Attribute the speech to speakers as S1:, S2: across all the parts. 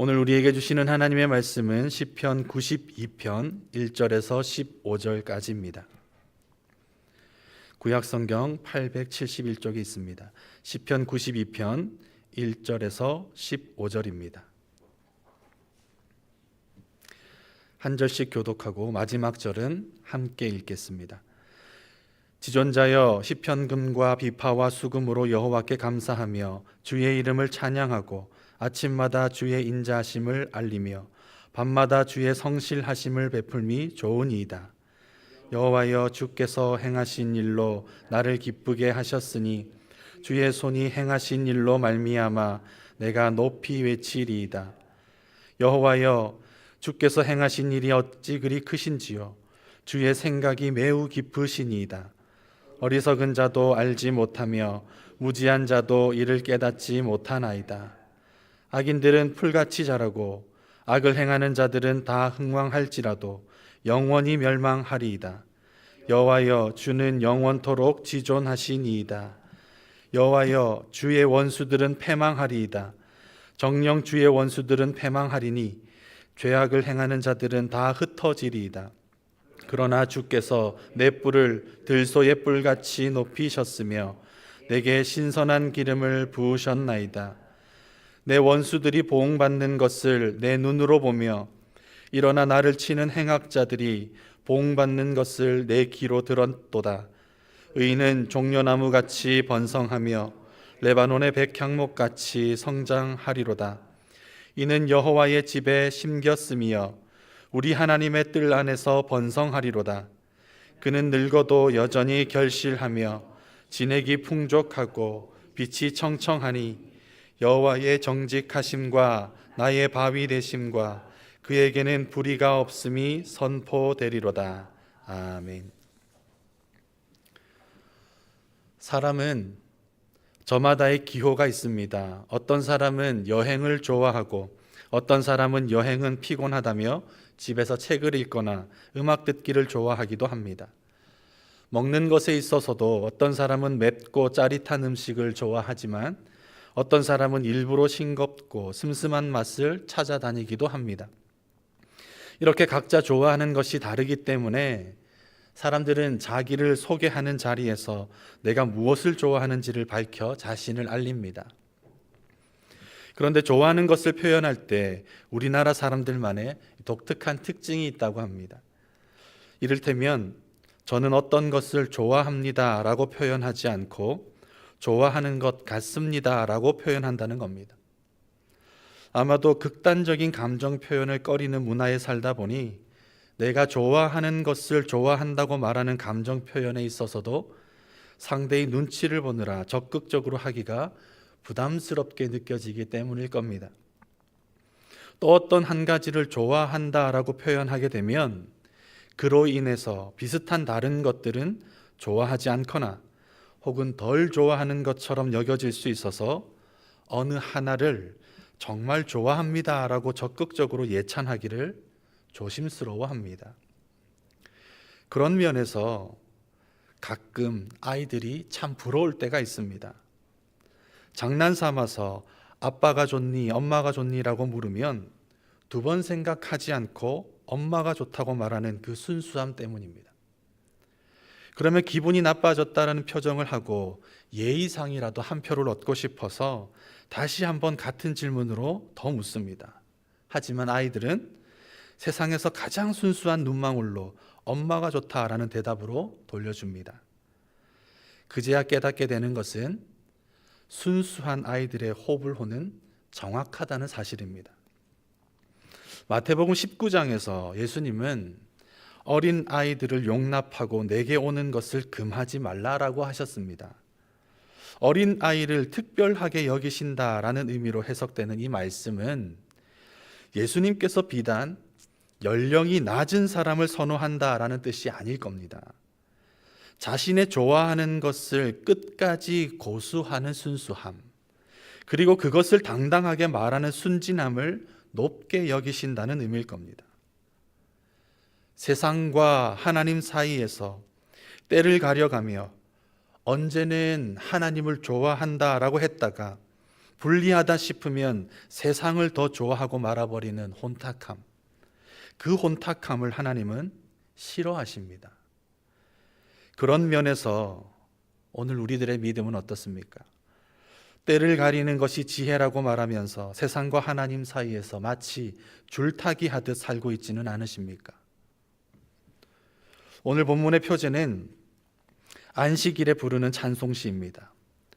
S1: 오늘 우리에게 주시는 하나님의 말씀은 시편 92편 1절에서 15절까지입니다. 구약성경 871쪽에 있습니다. 시편 92편 1절에서 15절입니다. 한 절씩 교독하고 마지막 절은 함께 읽겠습니다. 지존자여, 시편금과 비파와 수금으로 여호와께 감사하며 주의 이름을 찬양하고 아침마다 주의 인자하심을 알리며 밤마다 주의 성실하심을 베풀미 좋으니이다. 여호와여, 주께서 행하신 일로 나를 기쁘게 하셨으니 주의 손이 행하신 일로 말미암아 내가 높이 외치리이다. 여호와여, 주께서 행하신 일이 어찌 그리 크신지요. 주의 생각이 매우 깊으시니이다. 어리석은 자도 알지 못하며 무지한 자도 이를 깨닫지 못하나이다. 악인들은 풀같이 자라고 악을 행하는 자들은 다 흥왕할지라도 영원히 멸망하리이다. 여호와여, 주는 영원토록 지존하시니이다. 여호와여, 주의 원수들은 패망하리이다. 정녕 주의 원수들은 패망하리니 죄악을 행하는 자들은 다 흩어지리이다. 그러나 주께서 내 뿔을 들소의 뿔같이 높이셨으며 내게 신선한 기름을 부으셨나이다. 내 원수들이 보응받는 것을 내 눈으로 보며 일어나 나를 치는 행악자들이 보응받는 것을 내 귀로 들었도다. 의인은 종려나무같이 번성하며 레바논의 백향목같이 성장하리로다. 이는 여호와의 집에 심겼으며 우리 하나님의 뜰 안에서 번성하리로다. 그는 늙어도 여전히 결실하며 진액이 풍족하고 빛이 청청하니 여호와의 정직하심과 나의 바위 되심과 그에게는 불의가 없음이 선포되리로다. 아멘. 사람은 저마다의 기호가 있습니다. 어떤 사람은 여행을 좋아하고 어떤 사람은 여행은 피곤하다며 집에서 책을 읽거나 음악 듣기를 좋아하기도 합니다. 먹는 것에 있어서도 어떤 사람은 맵고 짜릿한 음식을 좋아하지만 어떤 사람은 일부러 싱겁고 슴슴한 맛을 찾아다니기도 합니다. 이렇게 각자 좋아하는 것이 다르기 때문에 사람들은 자기를 소개하는 자리에서 내가 무엇을 좋아하는지를 밝혀 자신을 알립니다. 그런데 좋아하는 것을 표현할 때 우리나라 사람들만의 독특한 특징이 있다고 합니다. 이를테면 저는 어떤 것을 좋아합니다 라고 표현하지 않고 좋아하는 것 같습니다 라고 표현한다는 겁니다. 아마도 극단적인 감정 표현을 꺼리는 문화에 살다 보니 내가 좋아하는 것을 좋아한다고 말하는 감정 표현에 있어서도 상대의 눈치를 보느라 적극적으로 하기가 부담스럽게 느껴지기 때문일 겁니다. 또 어떤 한 가지를 좋아한다라고 표현하게 되면 그로 인해서 비슷한 다른 것들은 좋아하지 않거나 혹은 덜 좋아하는 것처럼 여겨질 수 있어서 어느 하나를 정말 좋아합니다라고 적극적으로 예찬하기를 조심스러워합니다. 그런 면에서 가끔 아이들이 참 부러울 때가 있습니다. 장난 삼아서 아빠가 좋니 엄마가 좋니라고 물으면 두 번 생각하지 않고 엄마가 좋다고 말하는 그 순수함 때문입니다. 그러면 기분이 나빠졌다는 표정을 하고 예의상이라도 한 표를 얻고 싶어서 다시 한번 같은 질문으로 더 묻습니다. 하지만 아이들은 세상에서 가장 순수한 눈망울로 엄마가 좋다라는 대답으로 돌려줍니다. 그제야 깨닫게 되는 것은 순수한 아이들의 호불호는 정확하다는 사실입니다. 마태복음 19장에서 예수님은 어린 아이들을 용납하고 내게 오는 것을 금하지 말라라고 하셨습니다. 어린 아이를 특별하게 여기신다라는 의미로 해석되는 이 말씀은 예수님께서 비단 연령이 낮은 사람을 선호한다라는 뜻이 아닐 겁니다. 자신의 좋아하는 것을 끝까지 고수하는 순수함, 그리고 그것을 당당하게 말하는 순진함을 높게 여기신다는 의미일 겁니다. 세상과 하나님 사이에서 때를 가려가며 언제는 하나님을 좋아한다라고 했다가 불리하다 싶으면 세상을 더 좋아하고 말아버리는 혼탁함, 그 혼탁함을 하나님은 싫어하십니다. 그런 면에서 오늘 우리들의 믿음은 어떻습니까? 때를 가리는 것이 지혜라고 말하면서 세상과 하나님 사이에서 마치 줄타기 하듯 살고 있지는 않으십니까? 오늘 본문의 표제는 안식일에 부르는 찬송시입니다.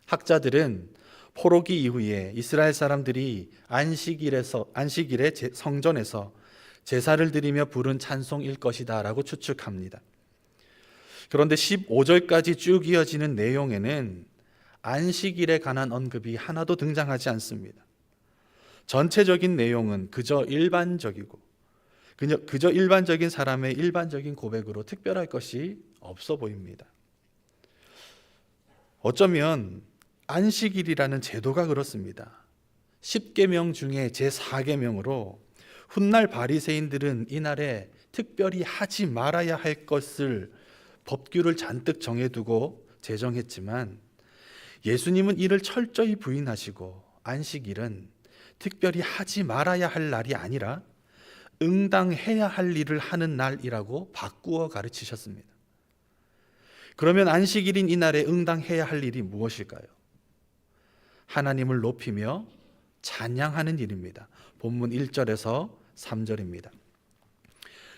S1: 학자들은 포로기 이후에 이스라엘 사람들이 안식일에 성전에서 제사를 드리며 부른 찬송일 것이다 라고 추측합니다. 그런데 15절까지 쭉 이어지는 내용에는 안식일에 관한 언급이 하나도 등장하지 않습니다. 전체적인 내용은 그저 일반적인 사람의 일반적인 고백으로 특별할 것이 없어 보입니다. 어쩌면 안식일이라는 제도가 그렇습니다. 10계명 중에 제4계명으로 훗날 바리새인들은 이날에 특별히 하지 말아야 할 것을 법규를 잔뜩 정해두고 제정했지만 예수님은 이를 철저히 부인하시고 안식일은 특별히 하지 말아야 할 날이 아니라 응당해야 할 일을 하는 날이라고 바꾸어 가르치셨습니다. 그러면 안식일인 이날에 응당해야 할 일이 무엇일까요? 하나님을 높이며 찬양하는 일입니다. 본문 1절에서 3절입니다.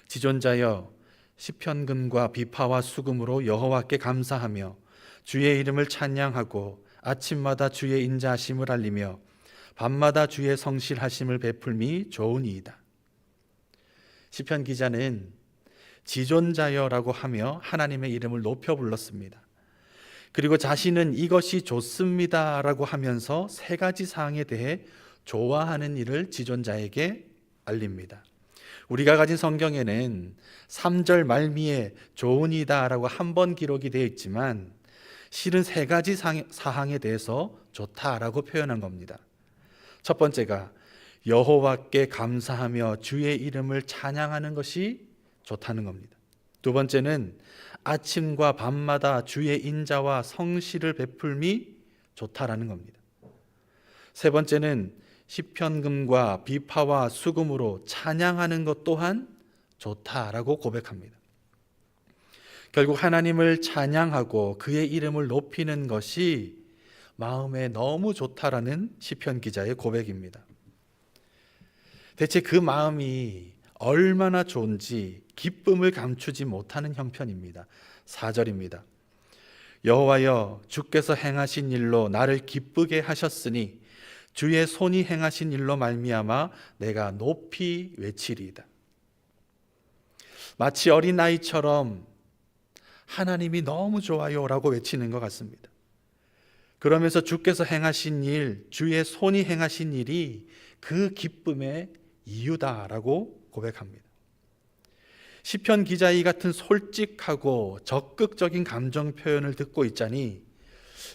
S1: 지존자여 시편금과 비파와 수금으로 여호와께 감사하며 주의 이름을 찬양하고 아침마다 주의 인자하심을 알리며 밤마다 주의 성실하심을 베풀미 좋으니이다. 시편 기자는 지존자여라고 하며 하나님의 이름을 높여 불렀습니다. 그리고 자신은 이것이 좋습니다라고 하면서 세 가지 사항에 대해 좋아하는 일을 지존자에게 알립니다. 우리가 가진 성경에는 3절 말미에 좋으니다라고 한 번 기록이 되어 있지만 실은 세 가지 사항에 대해서 좋다라고 표현한 겁니다. 첫 번째가 여호와께 감사하며 주의 이름을 찬양하는 것이 좋다는 겁니다. 두 번째는 아침과 밤마다 주의 인자와 성실을 베풀미 좋다라는 겁니다. 세 번째는 시편금과 비파와 수금으로 찬양하는 것 또한 좋다라고 고백합니다. 결국 하나님을 찬양하고 그의 이름을 높이는 것이 마음에 너무 좋다라는 시편 기자의 고백입니다. 대체 그 마음이 얼마나 좋은지 기쁨을 감추지 못하는 형편입니다. 4절입니다. 여호와여 주께서 행하신 일로 나를 기쁘게 하셨으니 주의 손이 행하신 일로 말미암아 내가 높이 외치리이다. 마치 어린아이처럼 하나님이 너무 좋아요라고 외치는 것 같습니다. 그러면서 주께서 행하신 일, 주의 손이 행하신 일이 그 기쁨의 이유다라고 고백합니다. 시편 기자의 같은 솔직하고 적극적인 감정 표현을 듣고 있자니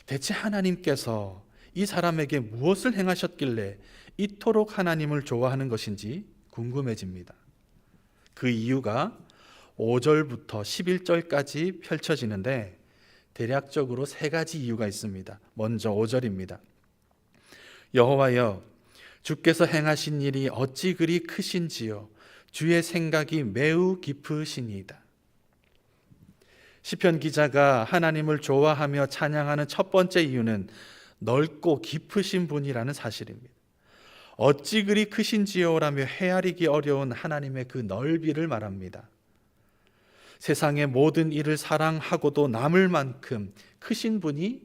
S1: 대체 하나님께서 이 사람에게 무엇을 행하셨길래 이토록 하나님을 좋아하는 것인지 궁금해집니다. 그 이유가 5절부터 11절까지 펼쳐지는데 대략적으로 세 가지 이유가 있습니다. 먼저 5절입니다. 여호와여 주께서 행하신 일이 어찌 그리 크신지요 주의 생각이 매우 깊으시니이다. 시편 기자가 하나님을 좋아하며 찬양하는 첫 번째 이유는 넓고 깊으신 분이라는 사실입니다. 어찌 그리 크신지요라며 헤아리기 어려운 하나님의 그 넓이를 말합니다. 세상의 모든 일을 사랑하고도 남을 만큼 크신 분이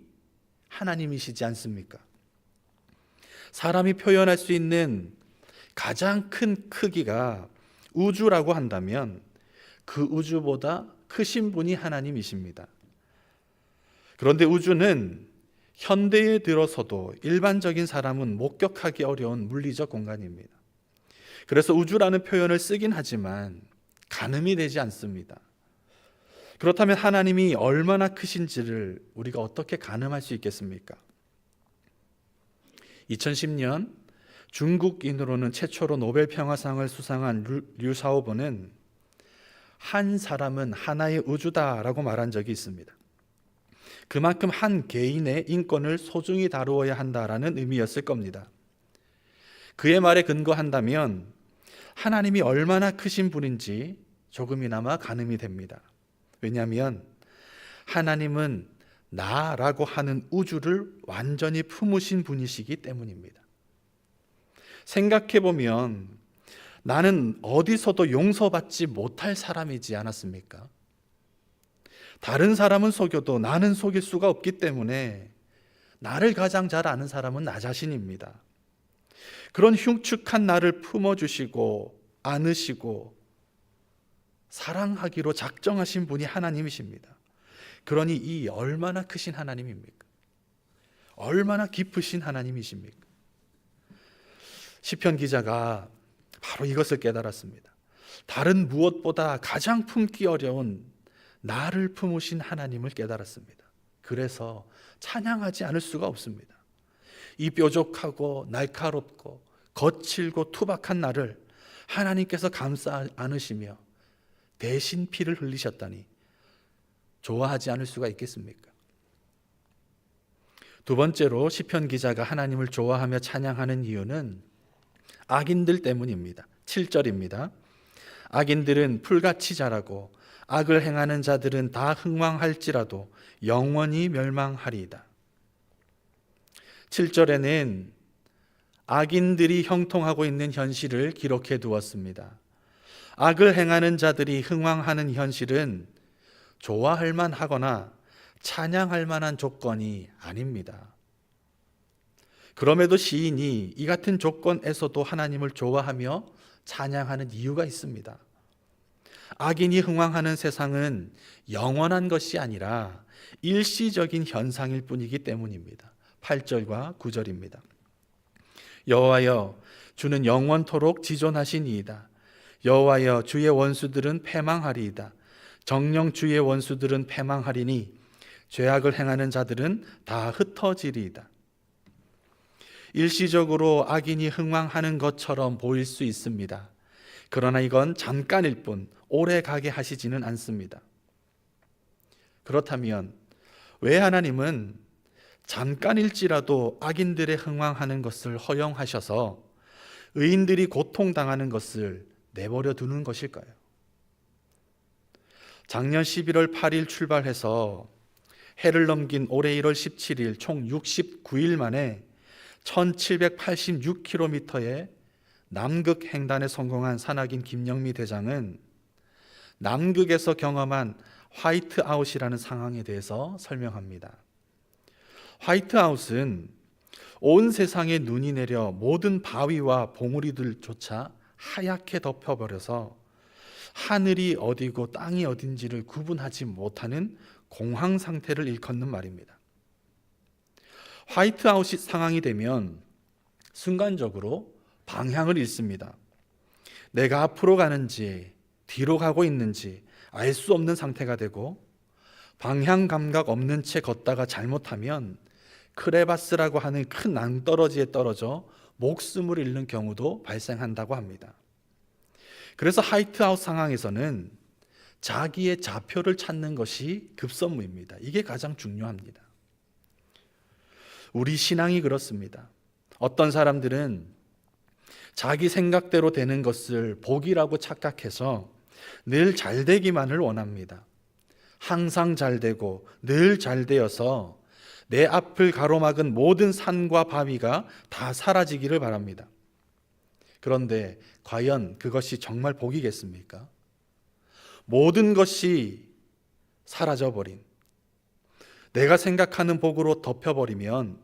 S1: 하나님이시지 않습니까? 사람이 표현할 수 있는 가장 큰 크기가 우주라고 한다면 그 우주보다 크신 분이 하나님이십니다. 그런데 우주는 현대에 들어서도 일반적인 사람은 목격하기 어려운 물리적 공간입니다. 그래서 우주라는 표현을 쓰긴 하지만 가늠이 되지 않습니다. 그렇다면 하나님이 얼마나 크신지를 우리가 어떻게 가늠할 수 있겠습니까? 2010년 중국인으로는 최초로 노벨 평화상을 수상한 류사오보는 한 사람은 하나의 우주다라고 말한 적이 있습니다. 그만큼 한 개인의 인권을 소중히 다루어야 한다라는 의미였을 겁니다. 그의 말에 근거한다면 하나님이 얼마나 크신 분인지 조금이나마 가늠이 됩니다. 왜냐하면 하나님은 나라고 하는 우주를 완전히 품으신 분이시기 때문입니다. 생각해보면 나는 어디서도 용서받지 못할 사람이지 않았습니까? 다른 사람은 속여도 나는 속일 수가 없기 때문에 나를 가장 잘 아는 사람은 나 자신입니다. 그런 흉측한 나를 품어주시고 안으시고 사랑하기로 작정하신 분이 하나님이십니다. 그러니 이 얼마나 크신 하나님입니까? 얼마나 깊으신 하나님이십니까? 시편 기자가 바로 이것을 깨달았습니다. 다른 무엇보다 가장 품기 어려운 나를 품으신 하나님을 깨달았습니다. 그래서 찬양하지 않을 수가 없습니다. 이 뾰족하고 날카롭고 거칠고 투박한 나를 하나님께서 감싸 안으시며 대신 피를 흘리셨다니 좋아하지 않을 수가 있겠습니까? 두 번째로 시편 기자가 하나님을 좋아하며 찬양하는 이유는 악인들 때문입니다. 7절입니다. 악인들은 풀같이 자라고 악을 행하는 자들은 다 흥왕할지라도 영원히 멸망하리이다. 7절에는 악인들이 형통하고 있는 현실을 기록해 두었습니다. 악을 행하는 자들이 흥왕하는 현실은 좋아할 만하거나 찬양할 만한 조건이 아닙니다. 그럼에도 시인이 이 같은 조건에서도 하나님을 좋아하며 찬양하는 이유가 있습니다. 악인이 흥왕하는 세상은 영원한 것이 아니라 일시적인 현상일 뿐이기 때문입니다. 8절과 9절입니다. 여호와여, 주는 영원토록 지존하시니이다. 여호와여, 주의 원수들은 패망하리이다. 정녕 주의 원수들은 패망하리니 죄악을 행하는 자들은 다 흩어지리이다. 일시적으로 악인이 흥왕하는 것처럼 보일 수 있습니다. 그러나 이건 잠깐일 뿐 오래 가게 하시지는 않습니다. 그렇다면 왜 하나님은 잠깐일지라도 악인들의 흥왕하는 것을 허용하셔서 의인들이 고통당하는 것을 내버려 두는 것일까요? 작년 11월 8일 출발해서 해를 넘긴 올해 1월 17일 총 69일 만에 1786km의 남극 횡단에 성공한 산악인 김영미 대장은 남극에서 경험한 화이트아웃이라는 상황에 대해서 설명합니다. 화이트아웃은 온 세상에 눈이 내려 모든 바위와 봉우리들조차 하얗게 덮여버려서 하늘이 어디고 땅이 어딘지를 구분하지 못하는 공황 상태를 일컫는 말입니다. 화이트아웃 상황이 되면 순간적으로 방향을 잃습니다. 내가 앞으로 가는지 뒤로 가고 있는지 알 수 없는 상태가 되고 방향 감각 없는 채 걷다가 잘못하면 크레바스라고 하는 큰 낭떠러지에 떨어져 목숨을 잃는 경우도 발생한다고 합니다. 그래서 화이트아웃 상황에서는 자기의 좌표를 찾는 것이 급선무입니다. 이게 가장 중요합니다. 우리 신앙이 그렇습니다. 어떤 사람들은 자기 생각대로 되는 것을 복이라고 착각해서 늘 잘되기만을 원합니다. 항상 잘되고 늘 잘되어서 내 앞을 가로막은 모든 산과 바위가 다 사라지기를 바랍니다. 그런데 과연 그것이 정말 복이겠습니까? 모든 것이 사라져버린, 내가 생각하는 복으로 덮여버리면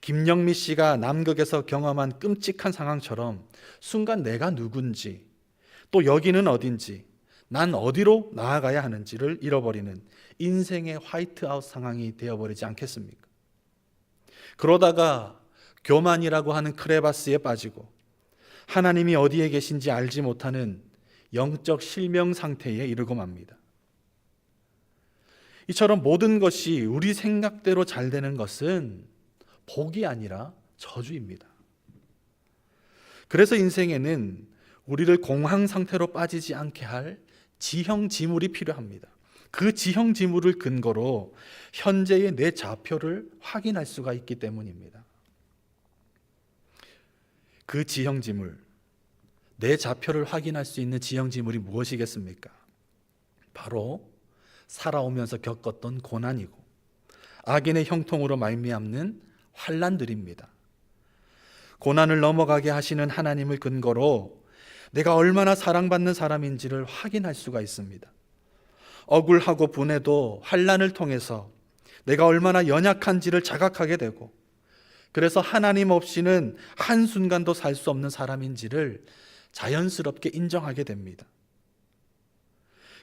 S1: 김영미 씨가 남극에서 경험한 끔찍한 상황처럼 순간 내가 누군지, 또 여기는 어딘지, 난 어디로 나아가야 하는지를 잃어버리는 인생의 화이트아웃 상황이 되어버리지 않겠습니까? 그러다가 교만이라고 하는 크레바스에 빠지고 하나님이 어디에 계신지 알지 못하는 영적 실명 상태에 이르고 맙니다. 이처럼 모든 것이 우리 생각대로 잘 되는 것은 복이 아니라 저주입니다. 그래서 인생에는 우리를 공황 상태로 빠지지 않게 할 지형지물이 필요합니다. 그 지형지물을 근거로 현재의 내 좌표를 확인할 수가 있기 때문입니다. 그 지형지물, 내 좌표를 확인할 수 있는 지형지물이 무엇이겠습니까? 바로 살아오면서 겪었던 고난이고 악인의 형통으로 말미암는 환난들입니다. 고난을 넘어가게 하시는 하나님을 근거로 내가 얼마나 사랑받는 사람인지를 확인할 수가 있습니다. 억울하고 분해도 환난을 통해서 내가 얼마나 연약한지를 자각하게 되고, 그래서 하나님 없이는 한순간도 살 수 없는 사람인지를 자연스럽게 인정하게 됩니다.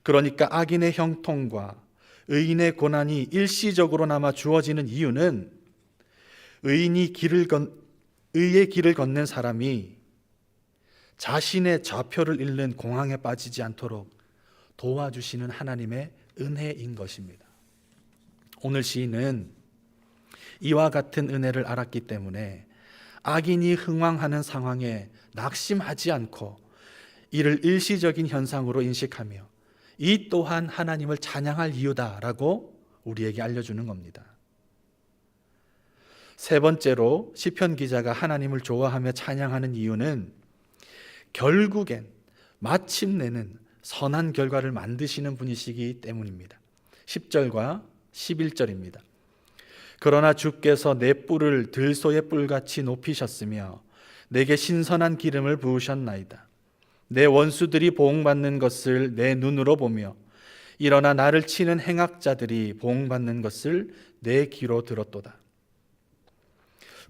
S1: 그러니까 악인의 형통과 의인의 고난이 일시적으로나마 주어지는 이유는 의의 길을 걷는 사람이 자신의 좌표를 잃는 공황에 빠지지 않도록 도와주시는 하나님의 은혜인 것입니다. 오늘 시인은 이와 같은 은혜를 알았기 때문에 악인이 흥황하는 상황에 낙심하지 않고 이를 일시적인 현상으로 인식하며 이 또한 하나님을 찬양할 이유다라고 우리에게 알려주는 겁니다. 세 번째로 시편 기자가 하나님을 좋아하며 찬양하는 이유는 결국엔 마침내는 선한 결과를 만드시는 분이시기 때문입니다. 10절과 11절입니다. 그러나 주께서 내 뿔을 들소의 뿔같이 높이셨으며 내게 신선한 기름을 부으셨나이다. 내 원수들이 보응받는 것을 내 눈으로 보며 일어나 나를 치는 행악자들이 보응받는 것을 내 귀로 들었도다.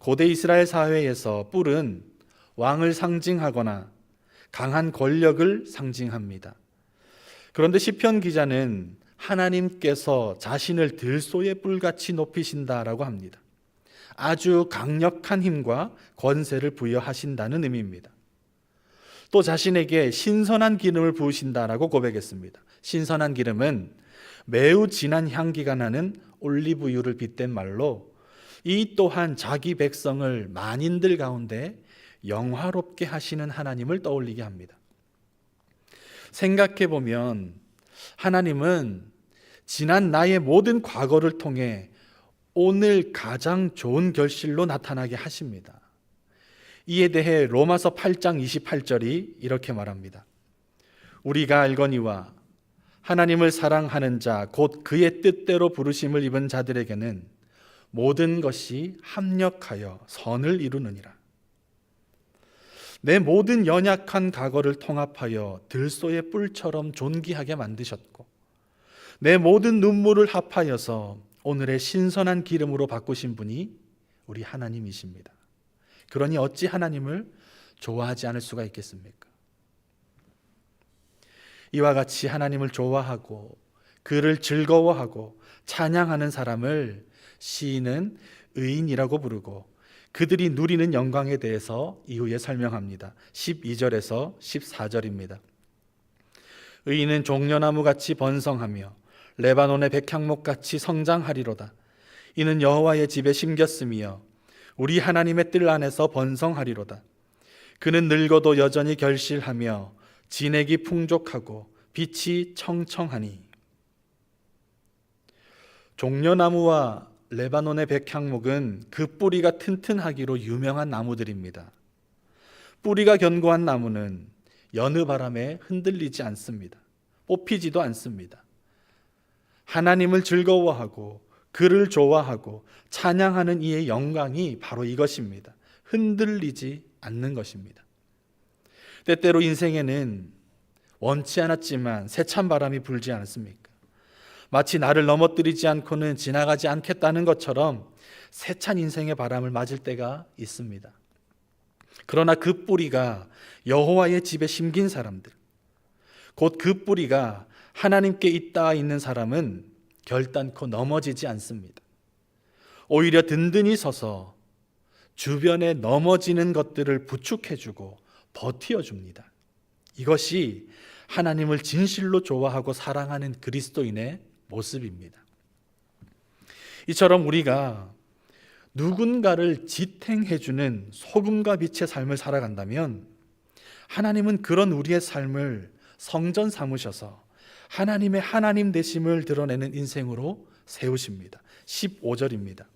S1: 고대 이스라엘 사회에서 뿔은 왕을 상징하거나 강한 권력을 상징합니다. 그런데 시편 기자는 하나님께서 자신을 들소의 뿔같이 높이신다라고 합니다. 아주 강력한 힘과 권세를 부여하신다는 의미입니다. 또 자신에게 신선한 기름을 부으신다라고 고백했습니다. 신선한 기름은 매우 진한 향기가 나는 올리브유를 빗댄 말로 이 또한 자기 백성을 만인들 가운데 영화롭게 하시는 하나님을 떠올리게 합니다. 생각해 보면 하나님은 지난 나의 모든 과거를 통해 오늘 가장 좋은 결실로 나타나게 하십니다. 이에 대해 로마서 8장 28절이 이렇게 말합니다. 우리가 알거니와 하나님을 사랑하는 자 곧 그의 뜻대로 부르심을 입은 자들에게는 모든 것이 합력하여 선을 이루느니라. 내 모든 연약한 과거를 통합하여 들소의 뿔처럼 존귀하게 만드셨고 내 모든 눈물을 합하여서 오늘의 신선한 기름으로 바꾸신 분이 우리 하나님이십니다. 그러니 어찌 하나님을 좋아하지 않을 수가 있겠습니까? 이와 같이 하나님을 좋아하고 그를 즐거워하고 찬양하는 사람을 시인은 의인이라고 부르고 그들이 누리는 영광에 대해서 이후에 설명합니다. 12절에서 14절입니다. 의인은 종려나무같이 번성하며 레바논의 백향목같이 성장하리로다. 이는 여호와의 집에 심겼으며 우리 하나님의 뜰 안에서 번성하리로다. 그는 늙어도 여전히 결실하며 진액이 풍족하고 빛이 청청하니. 종려나무와 레바논의 백향목은 그 뿌리가 튼튼하기로 유명한 나무들입니다. 뿌리가 견고한 나무는 여느 바람에 흔들리지 않습니다. 뽑히지도 않습니다. 하나님을 즐거워하고 그를 좋아하고 찬양하는 이의 영광이 바로 이것입니다. 흔들리지 않는 것입니다. 때때로 인생에는 원치 않았지만 세찬 바람이 불지 않습니까? 마치 나를 넘어뜨리지 않고는 지나가지 않겠다는 것처럼 세찬 인생의 바람을 맞을 때가 있습니다. 그러나 그 뿌리가 여호와의 집에 심긴 사람들, 곧 그 뿌리가 하나님께 있다 있는 사람은 결단코 넘어지지 않습니다. 오히려 든든히 서서 주변에 넘어지는 것들을 부축해주고 버티어줍니다. 이것이 하나님을 진실로 좋아하고 사랑하는 그리스도인의 모습입니다. 이처럼 우리가 누군가를 지탱해주는 소금과 빛의 삶을 살아간다면 하나님은 그런 우리의 삶을 성전 삼으셔서 하나님의 하나님 되심을 드러내는 인생으로 세우십니다. 15절입니다.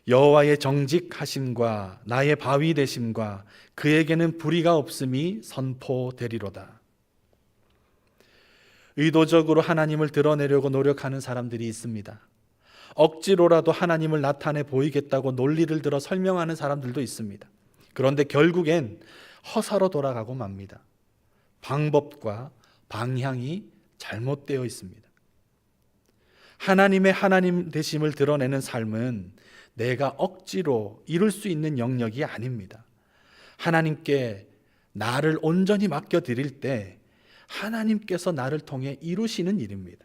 S1: 여호와의 정직하심과 나의 바위 되심과 그에게는 불의가 없음이 선포되리로다. 의도적으로 하나님을 드러내려고 노력하는 사람들이 있습니다. 억지로라도 하나님을 나타내 보이겠다고 논리를 들어 설명하는 사람들도 있습니다. 그런데 결국엔 허사로 돌아가고 맙니다. 방법과 방향이 잘못되어 있습니다. 하나님의 하나님 되심을 드러내는 삶은 내가 억지로 이룰 수 있는 영역이 아닙니다. 하나님께 나를 온전히 맡겨드릴 때 하나님께서 나를 통해 이루시는 일입니다.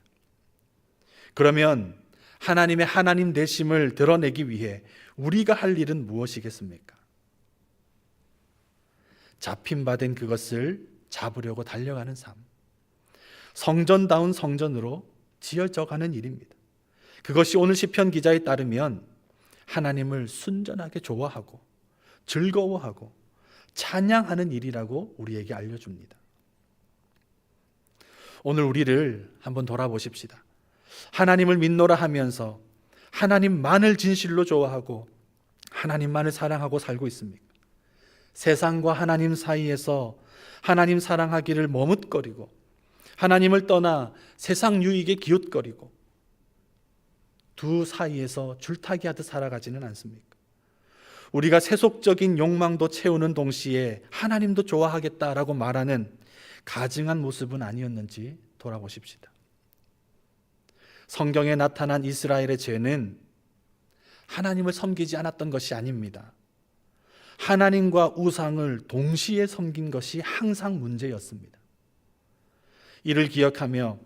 S1: 그러면 하나님의 하나님 되심을 드러내기 위해 우리가 할 일은 무엇이겠습니까? 잡힌 바 된 그것을 잡으려고 달려가는 삶, 성전다운 성전으로 지어져 가는 일입니다. 그것이 오늘 시편 기자에 따르면 하나님을 순전하게 좋아하고 즐거워하고 찬양하는 일이라고 우리에게 알려줍니다. 오늘 우리를 한번 돌아보십시다. 하나님을 믿노라 하면서 하나님만을 진실로 좋아하고 하나님만을 사랑하고 살고 있습니까? 세상과 하나님 사이에서 하나님 사랑하기를 머뭇거리고 하나님을 떠나 세상 유익에 기웃거리고 두 사이에서 줄타기 하듯 살아가지는 않습니까? 우리가 세속적인 욕망도 채우는 동시에 하나님도 좋아하겠다라고 말하는 가증한 모습은 아니었는지 돌아보십시다. 성경에 나타난 이스라엘의 죄는 하나님을 섬기지 않았던 것이 아닙니다. 하나님과 우상을 동시에 섬긴 것이 항상 문제였습니다. 이를 기억하며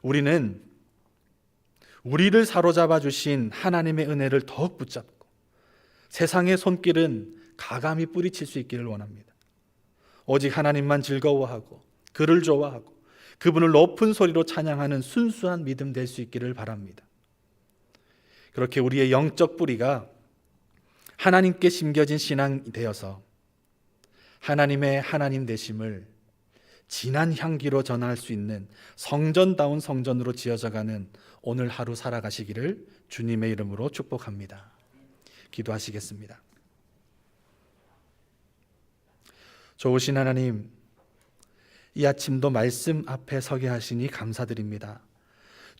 S1: 우리는 우리를 사로잡아 주신 하나님의 은혜를 더욱 붙잡고 세상의 손길은 가감히 뿌리칠 수 있기를 원합니다. 오직 하나님만 즐거워하고 그를 좋아하고 그분을 높은 소리로 찬양하는 순수한 믿음 될 수 있기를 바랍니다. 그렇게 우리의 영적 뿌리가 하나님께 심겨진 신앙이 되어서 하나님의 하나님 되심을 진한 향기로 전할 수 있는 성전다운 성전으로 지어져가는 오늘 하루 살아가시기를 주님의 이름으로 축복합니다. 기도하시겠습니다. 좋으신 하나님, 이 아침도 말씀 앞에 서게 하시니 감사드립니다.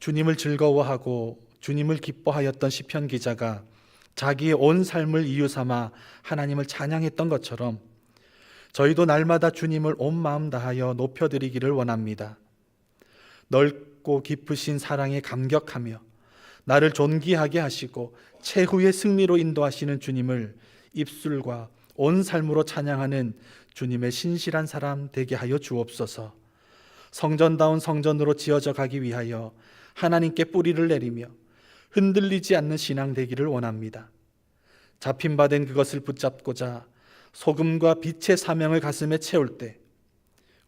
S1: 주님을 즐거워하고 주님을 기뻐하였던 시편 기자가 자기의 온 삶을 이유 삼아 하나님을 찬양했던 것처럼 저희도 날마다 주님을 온 마음 다하여 높여드리기를 원합니다. 넓고 깊으신 사랑에 감격하며 나를 존귀하게 하시고 최후의 승리로 인도하시는 주님을 입술과 온 삶으로 찬양하는 주님의 신실한 사람 되게 하여 주옵소서. 성전다운 성전으로 지어져 가기 위하여 하나님께 뿌리를 내리며 흔들리지 않는 신앙 되기를 원합니다. 잡힌 바 된 그것을 붙잡고자 소금과 빛의 사명을 가슴에 채울 때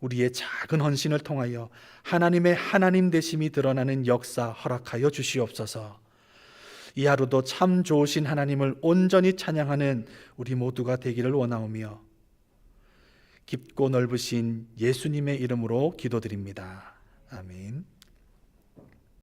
S1: 우리의 작은 헌신을 통하여 하나님의 하나님 되심이 드러나는 역사 허락하여 주시옵소서. 이 하루도 참 좋으신 하나님을 온전히 찬양하는 우리 모두가 되기를 원하오며 깊고 넓으신 예수님의 이름으로 기도드립니다. 아멘.